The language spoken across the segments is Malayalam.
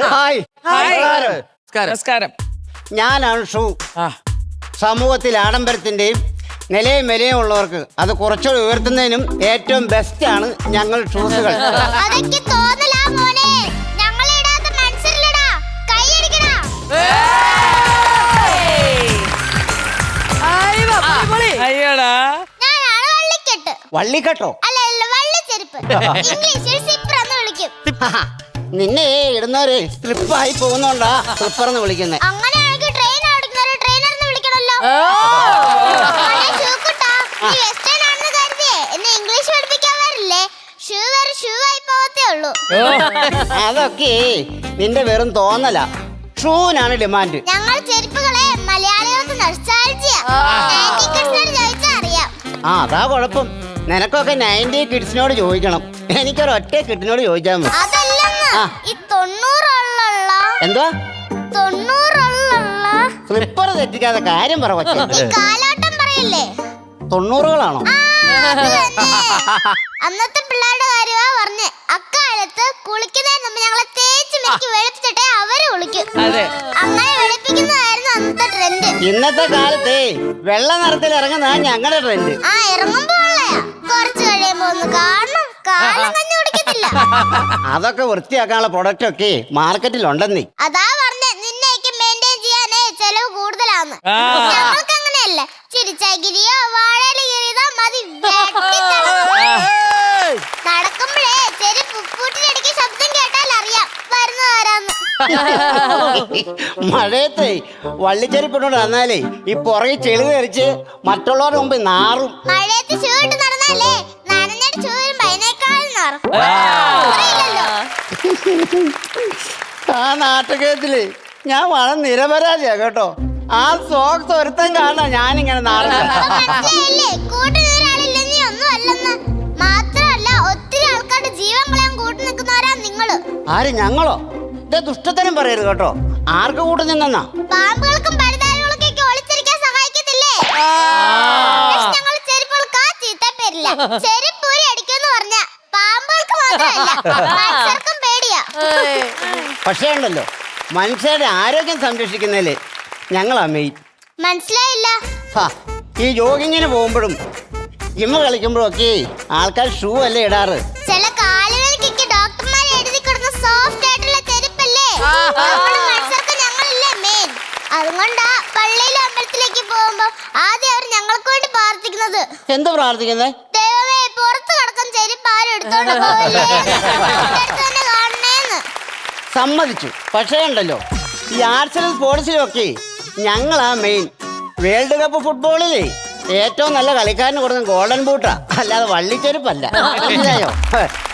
ഹായ്. നമസ്കാരം. ഞാനാണ് ഷൂ. സമൂഹത്തിൽ ആഡംബരത്തിന്റെയും നിലയും വിലയും ഉള്ളവർക്ക് അത് കുറച്ചുകൂടി ഉയർത്തുന്നതിനും ഏറ്റവും ബെസ്റ്റ് ആണ് ഞങ്ങൾ ഷൂസുകൾ. അതൊക്കെ തോന്നലാ മോനെ. ഞങ്ങളിടാത്ത മത്സരമില്ലടാ. കൈയടിക്കടാ. അയ്യോടാ. ഞാനാണ് വള്ളിക്കെട്ട്. വള്ളിക്കെട്ടോ? അല്ല വള്ളിച്ചെരുപ്പ്. ഇംഗ്ലീഷിൽ സിപ്പർ എന്ന് വിളിക്കും. നിന്നെ ഇടുന്നവര് സ്ലിപ്പായി പോകുന്നോണ്ടാ സ്ലിപ്പർ എന്ന് വിളിക്കുന്നത്. അങ്ങനെയാണെങ്കിൽ ട്രെയിൻ ഓടിക്കുന്നവരെ ട്രെയിനർ എന്ന് വിളിക്കണല്ലോ. മോനെ ഷൂക്കുട്ടാ, നീ വെസ്റ്റേൺ ആണെന്ന് കരുതിയേ എന്നെ ഇംഗ്ലീഷ് പഠിപ്പിക്കാൻ വരില്ലേ? ഷൂ വേറെ ഷൂ ആയി പോകത്തേ ഉള്ളൂ. അതൊക്കെ നിന്റെ വെറും തോന്നലാ. ഷൂവിനാണ് ഡിമാൻഡ്. ഞങ്ങൾ ചെരുപ്പുകളെ മലയാളികൾക്ക് നൊസ്റ്റാൾജിയാ. 90 കിഡ്സിനോട് ചോദിച്ചാൽ അറിയാം. അതാ കുഴപ്പം. നിനക്കൊക്കെ 90 കിഡ്സിനോട് ചോദിക്കണം. എനിക്കൊരൊറ്റ കിഡിനോട് ചോദിച്ചാൽ മതി. അതല്ലെന്ന്, ഈ 90 എന്താ 90 സ്ലിപ്പർ തെറ്റിക്കാതെ കാര്യം പറ. ഈ കാലാട്ടം പറയല്ലേ? 90കളാണോ? അത് തന്നെ. അന്നത്തെ പിള്ളേരുടെ കാര്യമാ പറഞ്ഞേ. അക്കാലത്ത് കുളിക്കുന്നതിന് മുമ്പ് ഞങ്ങളെ തേച്ച് മെക്കി വെളുപ്പിച്ചിട്ടേ അവര് കുളിക്കും. അങ്ങനെ വെളുപ്പിക്കുന്നതായിരുന്നു അന്നത്തെ ട്രെൻഡ്. ഇന്നത്തെ കാലത്ത് വെള്ള നിറത്തിൽ ഇറങ്ങുന്ന ഞങ്ങളുടെ ട്രെൻഡ്. ഇറങ്ങുമ്പോ കുറച്ച് കഴിയുമ്പോ ഒന്ന് കാണണം. കാലം കഞ്ഞി കുടിക്കത്തില്ല. അതൊക്കെ വൃത്തിയാക്കാനുള്ള പ്രൊഡക്റ്റ് ഒക്കെ മാർക്കറ്റിലുണ്ടെന്നേ. അതാ പറഞ്ഞേ, നിന്നെയൊക്കെ മെയിൻറ്റെയിൻ ചെയ്യാനേ ചെലവ് കൂടുതലാന്ന്. ഞങ്ങൾക്ക് അങ്ങനെയല്ല. ചിരിച്ചകിരിയോ വാഴയില കീറിയതോ മതി. നടക്കുമ്പോഴേ ചെരുപ്പ് ഉപ്പൂട്ടിനിടയ്ക്ക് ശബ്ദം കേട്ടാൽ അറിയാം വരുന്നവരാന്ന്. മഴയത്തെ വള്ളിച്ചെരുപ്പിനോട് വന്നാലേ ഈ പുറകെ ചെളി തെറിച്ച് മറ്റുള്ളവരുടെ മുമ്പ് നാറും. മഴയത്ത് ഷൂ ഇട്ട് നടന്നാലേ നനഞ്ഞിട്ട് ഷൂ വരുമ്പോ അതിനേക്കാളും നാറും. ആ നാട്ടുകേത്തില് ഞാൻ വളരെ നിരപരാധിയാ കേട്ടോ. ആ സോക്സ് ഒരുത്തൻ കാണാ ഞാനിങ്ങനെ നാറുന്നത്. മനസ്സിലായില്ലേ? കൂട്ടുനിരാളില്ലെന്നീ ഒന്നും അല്ലെന്ന്. മാത്രമല്ല ഒത്തിരി ആൾക്കാരുടെ ജീവൻ കളയാൻ കൂട്ടു നിൽക്കുന്നവരാ നിങ്ങള്. ആര്? ഞങ്ങളോ? ഇതേ ദുഷ്ടത്തരം പറയരുത് കേട്ടോ. ആർക്ക് കൂട്ടു നിന്നെന്നാ? പാമ്പുകൾക്കും പഴുതാരികൾക്കൊക്കെ ഒളിച്ചിരിക്കാൻ സഹായിക്കത്തില്ലേ? ഞങ്ങള് ചെരുപ്പുകൾക്ക് ആ ചീത്ത പേരില്ല. ചെരുപ്പൂരി അടിക്കുമെന്ന് പറഞ്ഞ പാമ്പുകൾക്ക് മാത്രമല്ല മനുഷ്യർക്കും പേടിയാ. പക്ഷേ ഉണ്ടല്ലോ, മനുഷ്യരുടെ ആരോഗ്യം സംരക്ഷിക്കുന്നതില് ഞങ്ങളാ മെയിൻ. മനസ്സിലായില്ല? ഈ ജോഗിങ്ങിന് പോകുമ്പോഴും ജിമ്മ് കളിക്കുമ്പോഴും ഒക്കെ ആൾക്കാർ ഷൂ അല്ലേ ഇടാറ്. ചില കാലുകൾക്കൊക്കെ ഡോക്ടർമാരെ എഴുതി കൊടുക്കുന്ന സോഫ്റ്റ് ആയിട്ടുള്ള ചെരുപ്പല്ലേ? മനുഷ്യർക്ക് ഞങ്ങളില്ലേ മെയിൻ. അതുകൊണ്ടാ പള്ളിയിലും അമ്പലത്തിലേക്ക് പോകുമ്പോ ആദ്യം അവർ ഞങ്ങൾക്ക് വേണ്ടി പ്രാർത്ഥിക്കുന്നത്. എന്ത് പ്രാർത്ഥിക്കുന്നേ? ദൈവമേ, പുറത്ത് കിടക്കുന്ന ചെരുപ്പ് ആരും എടുത്തോണ്ട് പോവല്ലേ, തന്നെ കാണണേന്ന്. സമ്മതിച്ചു. പക്ഷേ ഉണ്ടല്ലോ, ഈ ആർട്സിലും സ്പോർട്സിലും ഒക്കെ ഞങ്ങളാ മെയിൻ. വേൾഡ് കപ്പ് ഫുട്ബോളിലേ ഏറ്റവും നല്ല കളിക്കാരന് കൊടുക്കുന്ന ഗോൾഡൻ ബൂട്ടാ, അല്ലാതെ വള്ളിച്ചെരുപ്പല്ല. മനസ്സിലായോ?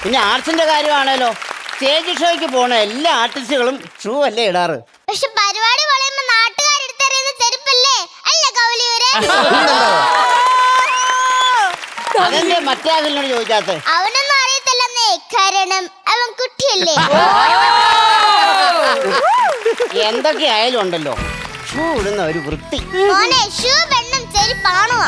പിന്നെ ആർട്സിന്റെ കാര്യമാണല്ലോ, സ്റ്റേജ് ഷോയ്ക്ക് പോണ എല്ലാ ആർട്ടിസ്റ്റുകളും ഷൂ അല്ലേ ഇടാറ്. പക്ഷെ പരിപാടി പറയുമ്പോ നാട്ടുകാരെടുത്തറിയുന്ന ചെരുപ്പല്ലേ അല്ല കൗലിയൂരെ? അതെന്നെ മറ്റേ അകലിനോട് ചോദിക്കാത്ത? അവനൊന്നും അറിയത്തില്ലെന്നേ, കാരണം അവൻ കുട്ടിയല്ലേ. എന്തൊക്കെ ആയാലും ഉണ്ടല്ലോ, ഷൂ ഇടുന്ന ഒരു വൃത്തി. മോനെ, ഷൂ പെണ്ണും ചെരുപ്പാണോ?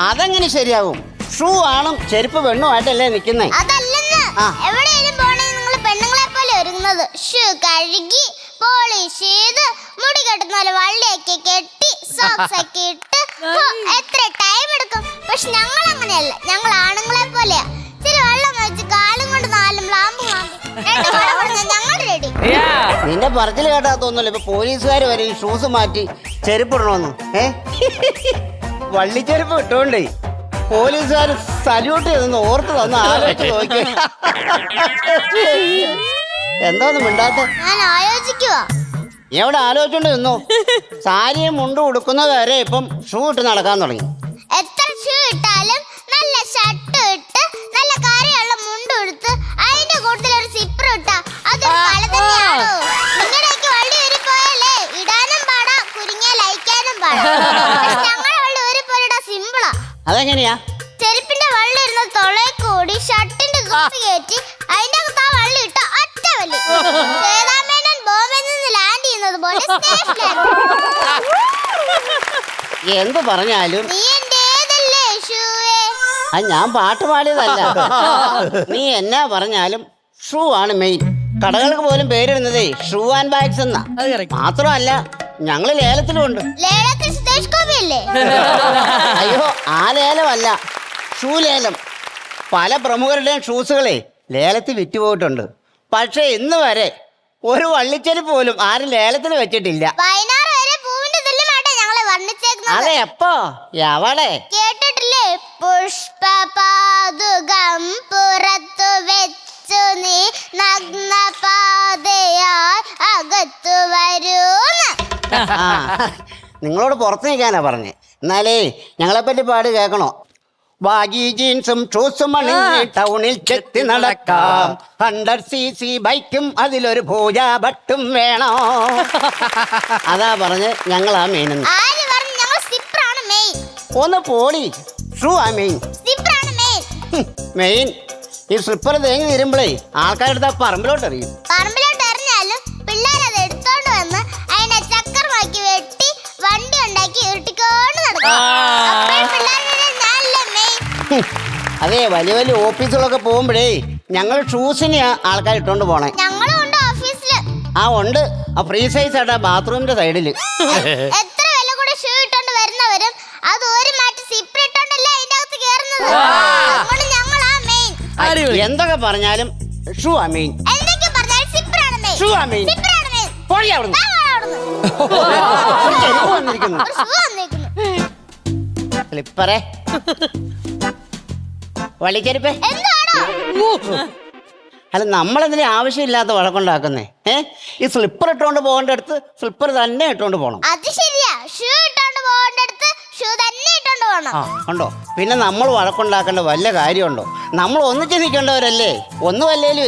അതെങ്ങനെ ശരിയാകും? ഷൂ ആണും ചെരുപ്പ് പെണ്ണുമായിട്ടല്ലേ നിക്കുന്നേ? അതല്ലെന്ന്. എവിടെയെങ്കിലും പോണേ നിങ്ങൾ പെണ്ണുങ്ങളെ പോലെ ഒരുങ്ങുന്നത്. ഷൂ കഴുകി പോളിഷ് ചെയ്ത് മുടി കെട്ടുന്ന പോലെ വള്ളിയൊക്കെ കെട്ടി സോക്സ് ഒക്കെ ഇട്ട് എത്ര ടൈം എടുക്കും. പക്ഷെ ഞങ്ങൾ അങ്ങനെയല്ല. ഞങ്ങൾ ആണുങ്ങളെ പോലെയാ. ഇച്ചിരി വെള്ളം വെച്ച് കാലും കൊണ്ട് 4 ലാമ്പ് ഞങ്ങൾ റെഡി. നിന്റെ പറച്ചിൽ കേട്ടാ തോന്നല്ലോ ഇപ്പൊ പോലീസുകാർ വരെ ഈ ഷൂസ് മാറ്റി ചെരുപ്പിടണമെന്ന്. വള്ളിച്ചെരുപ്പ് ഇട്ടോണ്ടേ പോലീസുകാർ സല്യൂട്ട് ചെയ്തെന്ന് ഓർത്ത് തന്ന് ആലോചിച്ച് നോക്കി. എന്തോന്ന് മിണ്ടാത്ത? ഞാൻ ആലോചിക്കുവാ. എവിടെ ആലോചിച്ചോണ്ട് നിന്നോ? സാരിയും മുണ്ടും ഉടുക്കുന്നത് വരെ ഇപ്പം ഷൂ ഇട്ട് നടക്കാൻ തുടങ്ങി. എത്ര ഷൂ ഇട്ടാലും നല്ല ഷർട്ട് ഇട്ട് നല്ല കരയുള്ള മുണ്ട് എടുത്ത് അതിന്റെ കൂട്ടത്തിൽ ഒരു സിപ്പർ ഇട്ടാ അതൊരു കല തന്നെയാണോ? നിങ്ങളുടെയൊക്കെ വള്ളി ഊരി പോയാലേ ഇടാനും പാടാ, കുരുങ്ങിയ ലയിക്കാനും പാടാ. ഞങ്ങളുടെ വള്ളി ഊരി പോയിടാ സിമ്പിളാ. അതെങ്ങനെയാ? ചെരുപ്പിന്റെ വള്ളി ഇരുന്ന തൊളയെ കൂടി ഷർട്ടിന്റെ കുപ്പി കയറ്റി അതിന്റെ അകത്ത് ആ വള്ളി ഇട്ട ഒറ്റ വള്ളി. സേതാമേനൻ ബോംബെയിൽ നിന്ന് ലാൻഡ് ചെയ്യുന്നത് പോലെ എന്ത് പറഞ്ഞാലും നീ എന്റേതല്ലേ ഷൂവേ? ഞാൻ പാട്ട് പാടിയതല്ല. നീ എന്നാ പറഞ്ഞാലും ഷൂ ആണ് മെയിൻ. കടകൾക്ക് പോലും പേരിടുന്നതേ ഷൂ ആൻഡ് ബാഗ്സ് എന്നാ. അത് correct. മാത്രമല്ല ഞങ്ങള് ലേലത്തിലുണ്ട്. ലേലത്തിൽ സുരേഷ് ഗോപിയല്ലേ? അയ്യോ, ആ ലേലമല്ല, ഷൂ ലേലം. പല പ്രമുഖരുടെയും ഷൂസുകളെ ലേലത്തിൽ വിറ്റുപോയിട്ടുണ്ട്. പക്ഷെ ഇന്ന് വരെ ഒരു വള്ളിച്ചെരുപ്പ് പോലും ആരും ലേലത്തിന് വെച്ചിട്ടില്ല. വൈകുന്നേരം വരെ പൂവിന്റെ തുല്യമായിട്ടാ ഞങ്ങളെ വർണ്ണിച്ചേക്കുന്നത്. അതെ, എപ്പോ എവിടെ കേട്ടിട്ടില്ലേ? പുഷ്പപാതുകം പുറത്തു വെച്ചു നീ നഗ്ന പാതയാൽ അകത്തു വരൂന്ന്. ആ, നിങ്ങളോട് പുറത്ത് നിൽക്കാനാ പറഞ്ഞേ. എന്നാലേ ഞങ്ങളെപ്പറ്റി പാട് കേൾക്കണോ? ബാഗി ജീൻസും ഷൂസും അണിഞ്ഞ് ടൗണിൽ ചെത്തി നടക്കാം. 100cc ബൈക്കും അതിലൊരു പൂജാ ഭട്ടും വേണോ. അതാ പറഞ്ഞ് ഞങ്ങളാ മെയിൻ. ആര് പറഞ്ഞു ഞങ്ങൾ സിപ്രാണ് മെയിൻ? ഒന്ന് പോളി, ഷൂ ആ മെയിൻ. സിപ്രാണ് മെയിൻ. മെയിൻ ഈ സ്ലിപ്പർ തേങ്ങി തീരുമ്പോഴേ ആൾക്കാരെടുത്ത പറമ്പിലോട്ട് എറിയും. പറമ്പിലോട്ട് എറിഞ്ഞാലും പിള്ളേരത് എടുത്തോണ്ട് വന്ന് അതിനെ ചക്കരമാക്കി വെട്ടി വണ്ടി ഉണ്ടാക്കി ഉരുട്ടിക്കൊണ്ട് നടക്കും. അപ്പോഴും പിള്ളേരുടെ ഞാനല്ലേ മെയിൻ. അതെ, വലിയ വലിയ ഓഫീസുകളൊക്കെ പോകുമ്പോഴേ ഞങ്ങൾ ഷൂസിനെയാ ആൾക്കാർ ഇട്ടോണ്ട് പോണേ. ഞങ്ങളും ഉണ്ട് ഓഫീസില്. ആ ഉണ്ട്, ആ ഫ്രീ സൈസ് ആട്ടാ ബാത്റൂമിന്റെ സൈഡില്. എത്ര വില കൂടെ ഷൂ ഇട്ടോണ്ട് വരുന്നവരും അത് ഒരു മാറ്റി സിപ്പ് ഇട്ടോണ്ടല്ലേ അതിന്റെ അകത്ത് കേറുന്നത്. അതുകൊണ്ട് ഞങ്ങളാ മെയിൻ. അടിപൊളി. എന്തൊക്കെ പറഞ്ഞാലും ഷൂ ആ മെയിൻ. എന്തൊക്കെ പറഞ്ഞാലും സിപ്രാണ് മെയിൻ. ഷൂ ആ മെയിൻ. സിപ്രാണ് മെയിൻ. പോളി അവിടുന്ന്. ദാ അവിടുന്ന്. ഒരു ചെരുപ്പ് വന്നിരിക്കുന്നു. ഒരു ഷൂ വന്നേക്കുന്നു. സ്ലിപ്പറേ, വള്ളിച്ചെരുപ്പേ. എന്താണോ? അല്ല, നമ്മളതിന് ആവശ്യമില്ലാത്ത വഴക്കുണ്ടാക്കുന്നേ. ഈ സ്ലിപ്പർ ഇട്ടോണ്ട് പോകേണ്ട അടുത്ത് സ്ലിപ്പർ തന്നെ ഇട്ടോണ്ട് പോകണം. അത് ശരിയാ. ഷൂ ഇട്ടോണ്ട് പോകേണ്ടടുത്ത് ഷൂ തന്നെ ഇട്ടോണ്ട് പോകണം. ആ, ഉണ്ടോ? പിന്നെ നമ്മൾ വഴക്കുണ്ടാക്കേണ്ട വല്ല കാര്യമുണ്ടോ? നമ്മൾ ഒന്നിച്ച് നിൽക്കേണ്ടവരല്ലേ. ഒന്നുമല്ലേലും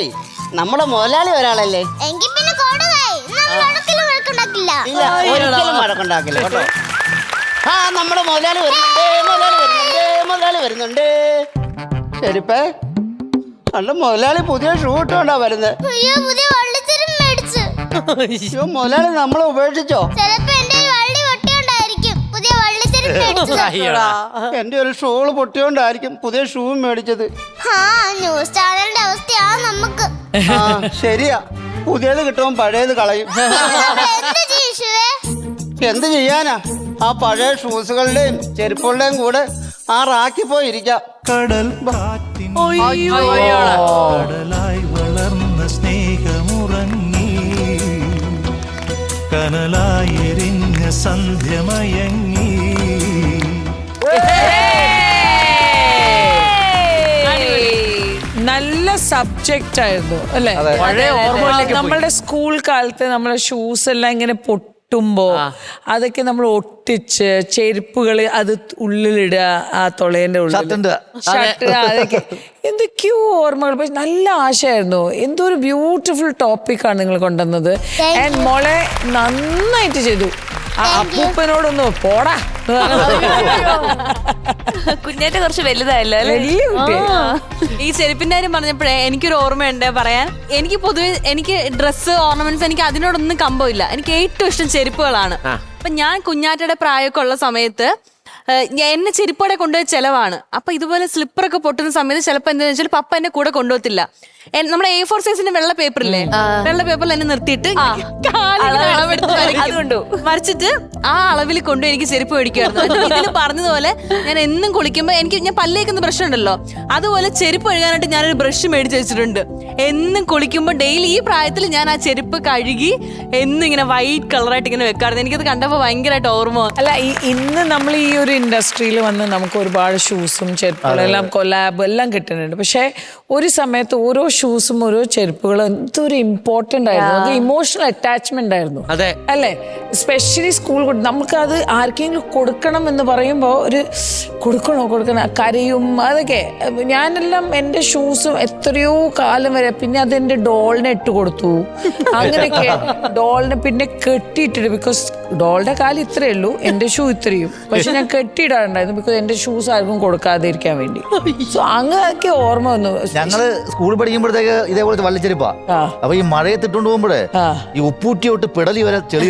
നമ്മുടെ മുതലാളി ഒരാളല്ലേ. എങ്കിൽ പിന്നെ കോടതായി നമ്മൾ ഒരിക്കലും വഴക്കുണ്ടാക്കില്ല. ഇല്ല, ഒരിക്കലും വഴക്കുണ്ടാക്കില്ല കേട്ടോ. ആ, നമ്മുടെ മുതലാളി വരുന്നുണ്ട്, മുതലാളി വരുന്നുണ്ട്. ശരിപ്പേ, നല്ല മുതലാളി പുതിയ ഷൂ ഇട്ടോണ്ടാ വരുന്നത്. അയ്യോ, പുതിയ വള്ളിച്ചെരുപ്പ് മേടിച്ചു. അയ്യോ, മുതലാളി നമ്മളെ ഉപേക്ഷിച്ചോ? ചിലപ്പോ എന്റെ ഒരു വള്ളി പൊട്ടിയോണ്ടായിരിക്കും പുതിയ വള്ളിച്ചെരുപ്പ് മേടിച്ചത്. എന്റെ ഒരു ഷൂള് പൊട്ടിയോണ്ടായിരിക്കും പുതിയ ഷൂ മേടിച്ചത്. ആ, ന്യൂസ് ചാനലിന്റെ അവസ്ഥയാ നമുക്ക്. ആ, ശരിയാ. പുതിയത് കിട്ടുമ്പോൾ പഴയത് കളയും. എന്ത് ചെയ്യും ഷൂവേ? എന്ത് ചെയ്യാനാ? ആ പഴയ ഷൂസുകളുടെയും ചെരുപ്പുകളുടെയും കൂടെ ആ റാക്കി പോയി ഇരിക്കാം. കടൽ കാറ്റിൻ കടലായി വളർന്ന സ്നേഹമുറങ്ങി, കനലായി എരിഞ്ഞ സന്ധ്യമയങ്ങി. നല്ല സബ്ജക്റ്റ് ആയിരുന്നു അല്ലെ? നമ്മളുടെ സ്കൂൾ കാലത്ത് നമ്മളെ ഷൂസ് എല്ലാം ഇങ്ങനെ പൊട്ടുമ്പോ അതൊക്കെ നമ്മൾ ഒട്ടിച്ച് ചെരുപ്പുകൾ അത് ഉള്ളിലിടുക, ആ തുളേന്റെ ഉള്ളിൽ ഷർട്ട്, അതൊക്കെ എന്തൊക്കെയോ ഓർമ്മകൾ. പക്ഷെ നല്ല ആശയമായിരുന്നു. എന്തോ ഒരു ബ്യൂട്ടിഫുൾ ടോപ്പിക്കാണ് നിങ്ങൾ കൊണ്ടുവന്നത്. ആൻഡ് മോളെ നന്നായിട്ട് ചെയ്തു. അപ്പൂപ്പനോടൊന്ന് പോടാ. കുഞ്ഞേറ്റ കുറച്ച് വലുതായല്ലോ അല്ലേ? വലിയ കുട്ടിയായി. ഈ ചെരുപ്പിന്റെ കാര്യം പറഞ്ഞപ്പോഴേ എനിക്കൊരു ഓർമ്മയുണ്ട് പറയാൻ. എനിക്ക് പൊതുവെ എനിക്ക് ഡ്രസ്സ്, ഓർണമെന്റ്സ്, എനിക്ക് അതിനോടൊന്നും കമ്പമില്ല. എനിക്ക് ഏറ്റവും ഇഷ്ടം ചെരുപ്പുകളാണ്. അപ്പൊ ഞാൻ കുഞ്ഞാറ്റയുടെ പ്രായമൊക്കെ ഉള്ള സമയത്ത് എന്നെ ചെരുപ്പോടെ കൊണ്ടുപോയ ചെലവാണ്. അപ്പൊ ഇതുപോലെ സ്ലിപ്പറൊക്കെ പൊട്ടുന്ന സമയത്ത് ചിലപ്പോ എന്താണെന്ന് വെച്ചാൽ പപ്പ എന്നെ കൂടെ കൊണ്ടുപോകത്തില്ല. നമ്മുടെ A4 സൈസിന്റെ വെള്ള പേപ്പറില്ലേ, വെള്ള പേപ്പറിൽ എന്നെ നിർത്തിയിട്ട് വരച്ചിട്ട് ആ അളവിൽ കൊണ്ടു എനിക്ക് ചെരുപ്പ് മേടിക്കുമായിരുന്നു. ഇതിന് പറഞ്ഞതുപോലെ ഞാൻ എന്നും കുളിക്കുമ്പോ ഞാൻ പല്ലേക്കുന്ന ബ്രഷ് ഉണ്ടല്ലോ, അതുപോലെ ചെരുപ്പ് കഴുകാനായിട്ട് ഞാനൊരു ബ്രഷ് മേടിച്ച് വെച്ചിട്ടുണ്ട്. എന്നും കുളിക്കുമ്പോൾ ഡെയിലി ഈ പ്രായത്തിൽ ഞാൻ ആ ചെരുപ്പ് കഴുകി എന്നും ഇങ്ങനെ വൈറ്റ് കളറായിട്ട് ഇങ്ങനെ വെക്കാറുണ്ട്. എനിക്കത് കണ്ടപ്പോൾ ഭയങ്കരമായിട്ട് ഓർമ്മ. അല്ല, ഇന്ന് നമ്മൾ ഈ ഒരു ഇൻഡസ്ട്രിയിൽ വന്ന് നമുക്ക് ഒരുപാട് ഷൂസും ചെരുപ്പുകളും എല്ലാം കൊലാബ് എല്ലാം കിട്ടുന്നുണ്ട്. പക്ഷെ ഒരു സമയത്ത് ഓരോ ഷൂസും ഓരോ ചെരുപ്പുകളും എന്തൊരു ഇമ്പോർട്ടൻ്റ് ആയിരുന്നു. ഇമോഷണൽ അറ്റാച്ച്മെന്റ് ആയിരുന്നു അല്ലേ? സ്പെഷ്യലി സ്കൂൾ നമുക്ക് അത് ആർക്കെങ്കിലും കൊടുക്കണം എന്ന് പറയുമ്പോൾ ഒരു കൊടുക്കണം കരയും. അതൊക്കെ ഞാനെല്ലാം എൻ്റെ ഷൂസും എത്രയോ കാലം വരെ, പിന്നെ അതെൻ്റെ ഡോളിനെ ഇട്ട് കൊടുത്തു. അങ്ങനെയൊക്കെ ഡോളിനെ പിന്നെ കെട്ടിയിട്ടിട്ട്, ബിക്കോസ് ഡോളുടെ കാല് ഇത്രയേ ഉള്ളൂ, എന്റെ ഷൂ ഇത്രയും. പക്ഷെ ഞാൻ കെട്ടിയിടാറുണ്ടായിരുന്നു, ബിക്കോസ് എന്റെ ഷൂസ് ആർക്കും കൊടുക്കാതിരിക്കാൻ വേണ്ടി. സോ അങ്ങനെയൊക്കെ ഓർമ്മ വന്നു. ഞങ്ങള് സ്കൂളിൽ പഠിക്കുമ്പോഴത്തേക്ക് ഇതേപോലത്തെ വള്ളിച്ചെരുപ്പാ. അപ്പൊ ഈ മഴയത്ത് ഇട്ടുകൊണ്ട് പോകുമ്പോഴേ ഈ ഉപ്പൂറ്റിയോട്ട് പിടലി വരെ ചെളി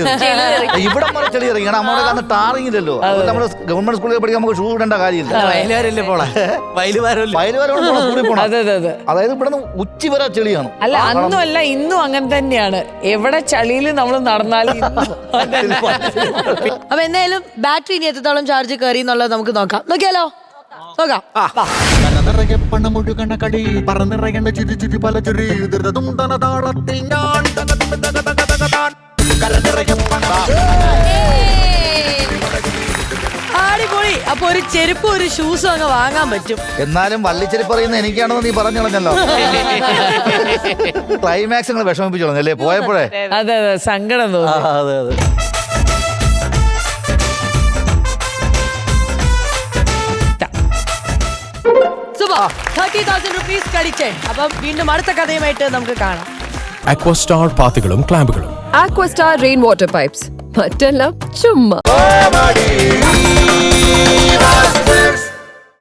ഇവിടെ വരെ ചെളി ഇറങ്ങി. കാരണം നമ്മുടെ കാരണം ടാറിങ്ങില്ലല്ലോ. നമ്മള് ഗവൺമെന്റ് സ്കൂളിൽ പഠിക്കാൻ നമുക്ക് ഷൂ ഇടേണ്ട കാര്യമില്ല. അതായത് ഇവിടെ നിന്ന് ഉച്ചി വരെ ചെളിയാണ്. അല്ല, അന്നും അല്ല ഇന്നും അങ്ങനെ തന്നെയാണ്. എവിടെ ചളിയിൽ നമ്മൾ നടന്നാലും അപ്പൊ എന്തായാലും ബാറ്ററി ഇനി എത്രത്തോളം ചാർജ് കയറി എന്നുള്ളത് നമുക്ക് നോക്കാം. നോക്കിയാലോ, നോക്കാം. പണമൊഴുകണ കടി പറന്നിറങ്ങേണ്ട ചിരി ചിരി പല ചിരി ധൃതതുണ്ടന താളത്തിൽ ഞാൻ അടിപൊളി. അപ്പൊ ഒരു ചെരുപ്പും ഒരു ഷൂസും അങ്ങ് വാങ്ങാൻ പറ്റും. എന്നാലും വള്ളിച്ചെരുപ്പ് പറയുന്ന എനിക്കാണെന്ന് നീ പറഞ്ഞു കളഞ്ഞല്ലോ. ക്ലൈമാക്സ് നിങ്ങൾ വിഷമിപ്പിച്ചു കളഞ്ഞല്ലേ പോയപ്പോഴേ. അതെ അതെ, സങ്കടം തോന്നി. അതെ അതെ. സൂപ്പർ. 30,000 റുപ്പീസ് കളിച്ചേ. അപ്പം വീണ്ടും അടുത്ത കഥയുമായിട്ട് നമുക്ക് കാണാം. അക്വസ്റ്റാർ പാത്തുകളും ക്ലാമ്പുകളും. Aquastar rainwater pipes. മറ്റെല്ലാം ചുമ്മാ.